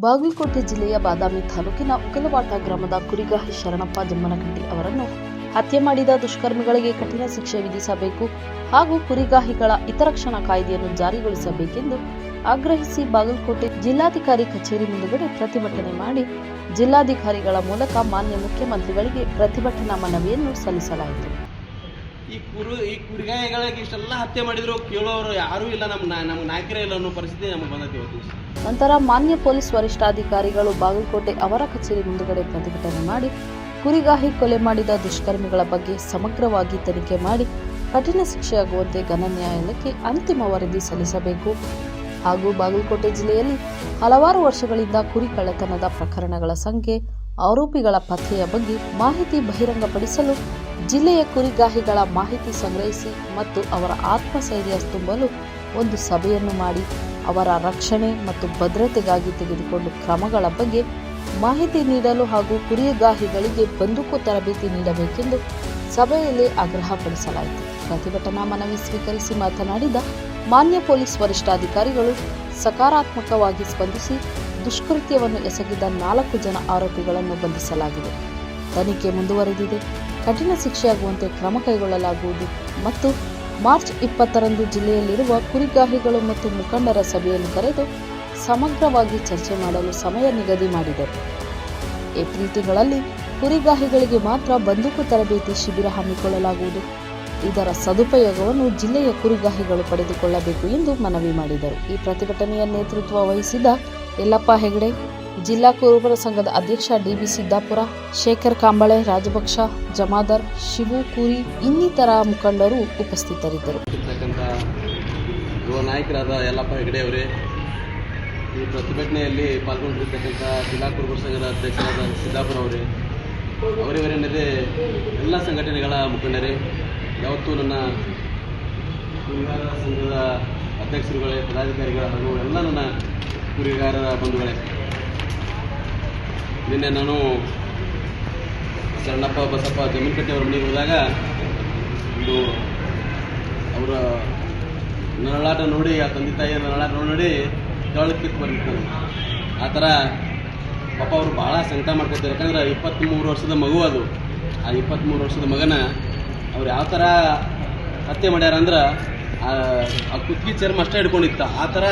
ಬಾಗಲಕೋಟೆ ಜಿಲ್ಲೆಯ ಬಾದಾಮಿ ತಾಲೂಕಿನ ಉಕಲವಾಟ ಗ್ರಾಮದ ಕುರಿಗಾಹಿ ಶರಣಪ್ಪ ಜಮ್ಮನಕಟ್ಟಿ ಅವರನ್ನು ಹತ್ಯೆ ಮಾಡಿದ ದುಷ್ಕರ್ಮಿಗಳಿಗೆ ಕಠಿಣ ಶಿಕ್ಷೆ ವಿಧಿಸಬೇಕು ಹಾಗೂ ಕುರಿಗಾಹಿಗಳ ಹಿತರಕ್ಷಣಾ ಕಾಯ್ದೆಯನ್ನು ಜಾರಿಗೊಳಿಸಬೇಕೆಂದು ಆಗ್ರಹಿಸಿ ಬಾಗಲಕೋಟೆ ಜಿಲ್ಲಾಧಿಕಾರಿ ಕಚೇರಿ ಮುಂದುಗಡೆ ಪ್ರತಿಭಟನೆ ಮಾಡಿ ಜಿಲ್ಲಾಧಿಕಾರಿಗಳ ಮೂಲಕ ಮಾನ್ಯ ಮುಖ್ಯಮಂತ್ರಿಗಳಿಗೆ ಪ್ರತಿಭಟನಾ ಮನವಿಯನ್ನು ಸಲ್ಲಿಸಲಾಯಿತು. ಈ ಕುರಿಗಾಯಿಗಳಿಗೆ ಇಷ್ಟೆಲ್ಲ ಹತ್ಯೆ ಮಾಡಿದ್ರು ಕೇಳೋರು ಯಾರೂ ಇಲ್ಲ, ನಮ್ಮ ನಾಯಕರೇ ಇಲ್ಲ ಅನ್ನೋ ಪರಿಸ್ಥಿತಿ ನಮಗೆ ಬಂದೈತಿ ಇವತ್ತು. ನಂತರ ಮಾನ್ಯ ಪೊಲೀಸ್ ವರಿಷ್ಠಾಧಿಕಾರಿಗಳು ಬಾಗಲಕೋಟೆ ಅವರ ಕಚೇರಿ ಮುಂದುಗಡೆ ಪ್ರತಿಭಟನೆ ಮಾಡಿ ಕುರಿಗಾಹಿ ಕೊಲೆ ಮಾಡಿದ ದುಷ್ಕರ್ಮಿಗಳ ಬಗ್ಗೆ ಸಮಗ್ರವಾಗಿ ತನಿಖೆ ಮಾಡಿ ಕಠಿಣ ಶಿಕ್ಷೆಯಾಗುವಂತೆ ಘನ ನ್ಯಾಯಾಲಯಕ್ಕೆ ಅಂತಿಮ ವರದಿ ಸಲ್ಲಿಸಬೇಕು ಹಾಗೂ ಬಾಗಲಕೋಟೆ ಜಿಲ್ಲೆಯಲ್ಲಿ ಹಲವಾರು ವರ್ಷಗಳಿಂದ ಕುರಿ ಕಳ್ಳತನದ ಪ್ರಕರಣಗಳ ಸಂಖ್ಯೆ, ಆರೋಪಿಗಳ ಪತ್ತೆಯ ಬಗ್ಗೆ ಮಾಹಿತಿ ಬಹಿರಂಗಪಡಿಸಲು ಜಿಲ್ಲೆಯ ಕುರಿಗಾಹಿಗಳ ಮಾಹಿತಿ ಸಂಗ್ರಹಿಸಿ ಮತ್ತು ಅವರ ಆತ್ಮಸ್ಥೈರ್ಯ ತುಂಬಲು ಒಂದು ಸಭೆಯನ್ನು ಮಾಡಿ ಅವರ ರಕ್ಷಣೆ ಮತ್ತು ಭದ್ರತೆಗಾಗಿ ತೆಗೆದುಕೊಂಡ ಕ್ರಮಗಳ ಬಗ್ಗೆ ಮಾಹಿತಿ ನೀಡಲು ಹಾಗೂ ಕುರಿಗಾಹಿಗಳಿಗೆ ಬಂದೂಕು ತರಬೇತಿ ನೀಡಬೇಕೆಂದು ಸಭೆಯಲ್ಲಿ ಆಗ್ರಹಪಡಿಸಲಾಯಿತು. ಪ್ರತಿಭಟನಾ ಮನವಿ ಸ್ವೀಕರಿಸಿ ಮಾತನಾಡಿದ ಮಾನ್ಯ ಪೊಲೀಸ್ ವರಿಷ್ಠಾಧಿಕಾರಿಗಳು ಸಕಾರಾತ್ಮಕವಾಗಿ ಸ್ಪಂದಿಸಿ ದುಷ್ಕೃತ್ಯವನ್ನು ಎಸಗಿದ 4 ಜನ ಆರೋಪಿಗಳನ್ನು ಬಂಧಿಸಲಾಗಿದೆ. ತನಿಖೆ ಮುಂದುವರೆದಿದೆ. ಕಠಿಣ ಶಿಕ್ಷೆಯಾಗುವಂತೆ ಕ್ರಮ ಕೈಗೊಳ್ಳಲಾಗುವುದು ಮತ್ತು ಮಾರ್ಚ್ 20ರಂದು ಜಿಲ್ಲೆಯಲ್ಲಿರುವ ಕುರಿಗಾಹಿಗಳು ಮತ್ತು ಮುಖಂಡರ ಸಭೆಯನ್ನು ಕರೆದು ಸಮಗ್ರವಾಗಿ ಚರ್ಚೆ ಮಾಡಲು ಸಮಯ ನಿಗದಿ ಮಾಡಿದರು. ಏಪ್ರಿಲ್ ತಿಂಗಳಲ್ಲಿ ಕುರಿಗಾಹಿಗಳಿಗೆ ಮಾತ್ರ ಬಂದೂಕು ತರಬೇತಿ ಶಿಬಿರ ಹಮ್ಮಿಕೊಳ್ಳಲಾಗುವುದು. ಇದರ ಸದುಪಯೋಗವನ್ನು ಜಿಲ್ಲೆಯ ಕುರಿಗಾಹಿಗಳು ಪಡೆದುಕೊಳ್ಳಬೇಕು ಎಂದು ಮನವಿ ಮಾಡಿದರು. ಈ ಪ್ರತಿಭಟನೆಯ ನೇತೃತ್ವ ವಹಿಸಿದ ಯಲ್ಲಪ್ಪ ಹೆಗಡೆ, ಜಿಲ್ಲಾ ಕುರುಬರ ಸಂಘದ ಅಧ್ಯಕ್ಷ ಡಿಬಿ ಸಿದ್ದಾಪುರ, ಶೇಖರ್ ಕಾಂಬಳೆ, ರಾಜಪಕ್ಷ, ಜಮಾದಾರ್, ಶಿವು ಕೂರಿ ಇನ್ನಿತರ ಮುಖಂಡರು ಉಪಸ್ಥಿತರಿದ್ದರು. ಯುವ ನಾಯಕರಾದ ಯಲ್ಲಪ್ಪ ಹೆಗಡೆ ಅವರೇ, ಈ ಪ್ರತಿಭಟನೆಯಲ್ಲಿ ಪಾಲ್ಗೊಂಡಿರ್ತಕ್ಕಂಥ ಜಿಲ್ಲಾ ಕುರುಬರ ಸಂಘದ ಅಧ್ಯಕ್ಷರಾದ ಸಿದ್ದಾಪುರ ಅವರೇ, ಅವರೇನೇನಿದೆ ಎಲ್ಲ ಸಂಘಟನೆಗಳ ಮುಖಂಡರೇ, ಯಾವತ್ತೂ ನನ್ನ ಕುರಿಗಾರರ ಸಂಘದ ಅಧ್ಯಕ್ಷರುಗಳೇ, ಪದಾಧಿಕಾರಿಗಳ ಹಾಗೂ ಎಲ್ಲ ನನ್ನ ಕುರಿಗಾರರ ಬಂಧುಗಳೇ, ನಿನ್ನೆ ನಾನು ಶರಣಪ್ಪ ಬಸಪ್ಪ ಜಮ್ಮನಕಟ್ಟಿ ಅವರ ಮನೆಗೆ ಹೋದಾಗ ಒಂದು ಅವರ ನರಳಾಟ ನೋಡಿ, ಆ ತಂದೆ ತಾಯಿಯ ನರಳಾಟ ನೋಡಿ ಕಿತ್ತು ಬಂದಿತ್ತು. ಆ ಥರ ಪಾಪ ಅವರು ಭಾಳ ಸಂಕಟ ಮಾಡ್ಕೊತಾರೆ. ಯಾಕಂದ್ರೆ 23 ವರ್ಷದ ಮಗು ಅದು. ಆ 23 ವರ್ಷದ ಮಗನ ಅವ್ರು ಯಾವ ಥರ ಹತ್ಯೆ ಮಾಡ್ಯಾರ ಅಂದ್ರೆ ಆ ಕುತ್ತಿಗೆ ಚರ್ಮ ಅಷ್ಟೇ ಹಿಡ್ಕೊಂಡಿತ್ತ. ಆ ಥರ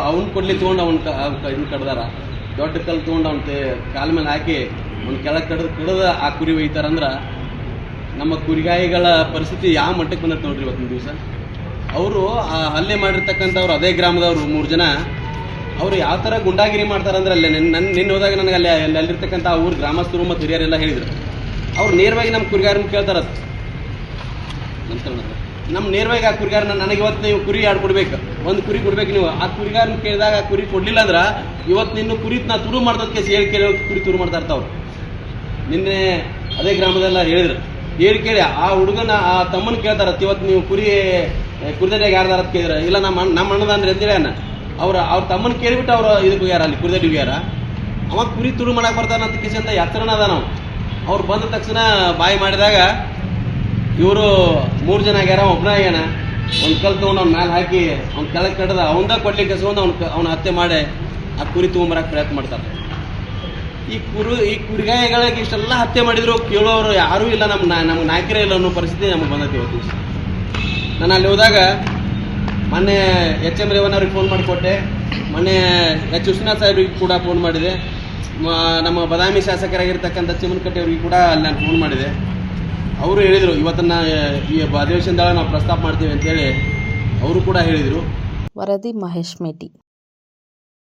ಅವ್ನ ಕೊಡ್ಲಿ ತೊಗೊಂಡು ಇದನ್ನ ಕಡ್ದಾರ. ದೊಡ್ಡ ಕಲ್ಲು ತೊಗೊಂಡು ಅವನ ಕಾಲ ಮೇಲೆ ಹಾಕಿ ಅವ್ನ ಕೆಳಗೆ ಕಡ್ದು ಆ ಕುರಿ ಒಯ್ತಾರಂದ್ರೆ ನಮ್ಮ ಕುರಿಗಾಯಿಗಳ ಪರಿಸ್ಥಿತಿ ಯಾವ ಮಟ್ಟಕ್ಕೆ ಬಂದೈತೆ ನೋಡ್ರಿ ಇವತ್ತಿನ ದಿವಸ. ಅವರು ಆ ಹಲ್ಲೆ ಮಾಡಿರ್ತಕ್ಕಂಥವ್ರು ಅದೇ ಗ್ರಾಮದವರು 3 ಜನ. ಅವರು ಯಾವ ಥರ ಗುಂಡಾಗಿರಿ ಮಾಡ್ತಾರಂದ್ರೆ ಅಲ್ಲೇ ನಿನ್ನೆ ಹೋದಾಗ ನನಗೆ ಅಲ್ಲಿರ್ತಕ್ಕಂಥ ಊರು ಗ್ರಾಮಸ್ಥರು ಮತ್ತು ಹಿರಿಯರೆಲ್ಲ ಹೇಳಿದರು. ಅವ್ರು ನೇರವಾಗಿ ನಮ್ಮ ಕುರಿಗಾರನ ಕೇಳ್ತಾರ. ನಮ್ಮ ನೇರವಾಗಿ ಆ ಕುರಿಗಾರನ ನನಗೆ ಇವತ್ತು ನೀವು ಕುರಿ ಆಡ್ಕೊಡ್ಬೇಕು, ಒಂದು ಕುರಿ ಕೊಡ್ಬೇಕು. ನೀವು ಆ ಕುರಿಗಾರನ ಕೇಳಿದಾಗ ಆ ಕುರಿ ಕೊಡಲಿಲ್ಲ ಅಂದ್ರೆ ಇವತ್ತು ನಿನ್ನ ಕುರಿ ನಾ ತುರು ಮಾಡ್ದಕ್ಕೆ ಕೇಳಿ ಕುರಿ ತುರು ಮಾಡ್ತಾ ಇರ್ತಾವ್ರು. ನಿನ್ನೆ ಅದೇ ಗ್ರಾಮದೆಲ್ಲ ಹೇಳಿದ್ರು. ಹೇಳಿ ಕೇಳಿ ಆ ಹುಡುಗನ ಆ ತಮ್ಮನ ಕೇಳ್ತಾರ, ಇವತ್ತು ನೀವು ಕುರಿದಡಿಯಾಗ ಯಾರ್ದಾರ ಅಂತ ಕೇಳಿದ್ರೆ, ಇಲ್ಲ ನಮ್ಮ ಅಣ್ಣದ ಅಂದ್ರೆ ಅಂತೇಳಿ ಅವ್ರ ತಮ್ಮನ ಕೇಳಿಬಿಟ್ಟು ಅವ್ರು ಇದಕ್ಕೆ ಹೋಗ್ಯಾರ, ಅಲ್ಲಿ ಕುರಿದಡಿ ಹೋಗ್ಯಾರ. ಅವ ಕುರಿ ತುರು ಮಾಡಕ್ಕೆ ಬರ್ತಾನಂತ ಕಿಸಿಂದ ಎತ್ತರನ ಅದ. ನಾವು ಅವ್ರು ಬಂದ ತಕ್ಷಣ ಬಾಯಿ ಮಾಡಿದಾಗ ಇವರು 3 ಜನ ಆಗ್ಯಾರ, ಒಬ್ಬನ ಆಗ್ಯಾನ. ಅವ್ನ ಕಲ್ ತೊಗೊಂಡು ಅವ್ನ ಮ್ಯಾಲೆ ಹಾಕಿ ಅವ್ನ ಕೆಳಗೆ ಕಡ್ದ ಅವಂದ ಕೊಡ್ಲಿಕ್ಕೆ ಎಸ್ಕೊಂಡು ಅವ್ನ ಹತ್ಯೆ ಮಾಡಿ ಆ ಕುರಿ ತೊಗೊಂಬರಕ್ಕೆ ಪ್ರಯತ್ನ ಮಾಡ್ತಾರೆ. ಈ ಕುರಿಗಾಯಿಗಳಿಗೆ ಇಷ್ಟೆಲ್ಲ ಹತ್ಯೆ ಮಾಡಿದ್ರು ಕೇಳೋರು ಯಾರೂ ಇಲ್ಲ, ನಮ್ಮ ನಾಯಕರೇ ಇಲ್ಲ ಅನ್ನೋ ಪರಿಸ್ಥಿತಿ ನಮಗೆ ಬಂದೈತಿ ಇವತ್ತು. ನಾನು ಅಲ್ಲಿ ಹೋದಾಗ ಮೊನ್ನೆ HM ರೇವಣ್ಣವ್ರಿಗೆ ಫೋನ್ ಮಾಡಿಕೊಟ್ಟೆ. ಮೊನ್ನೆ ವಿಶ್ವನಾಥ್ ಸಾಹೇಬ್ರಿಗೆ ಕೂಡ ಫೋನ್ ಮಾಡಿದೆ. ನಮ್ಮ ಬಾದಾಮಿ ಶಾಸಕರಾಗಿರ್ತಕ್ಕಂಥ ಜಮ್ಮನಕಟ್ಟಿ ಅವರಿಗೆ ಕೂಡ ಅಲ್ಲಿ ನಾನು ಫೋನ್ ಮಾಡಿದೆ. ಅವರು ಹೇಳಿದರು, ಇವತ್ತನ್ನ ಈ ಅಧಿವೇಶನದಾಗ ನಾವು ಪ್ರಸ್ತಾಪ ಮಾಡ್ತೀವಿ ಅಂತೇಳಿ ಅವರು ಕೂಡ ಹೇಳಿದರು. ವರದಿ ಮಹೇಶ್ ಮೇಟಿ.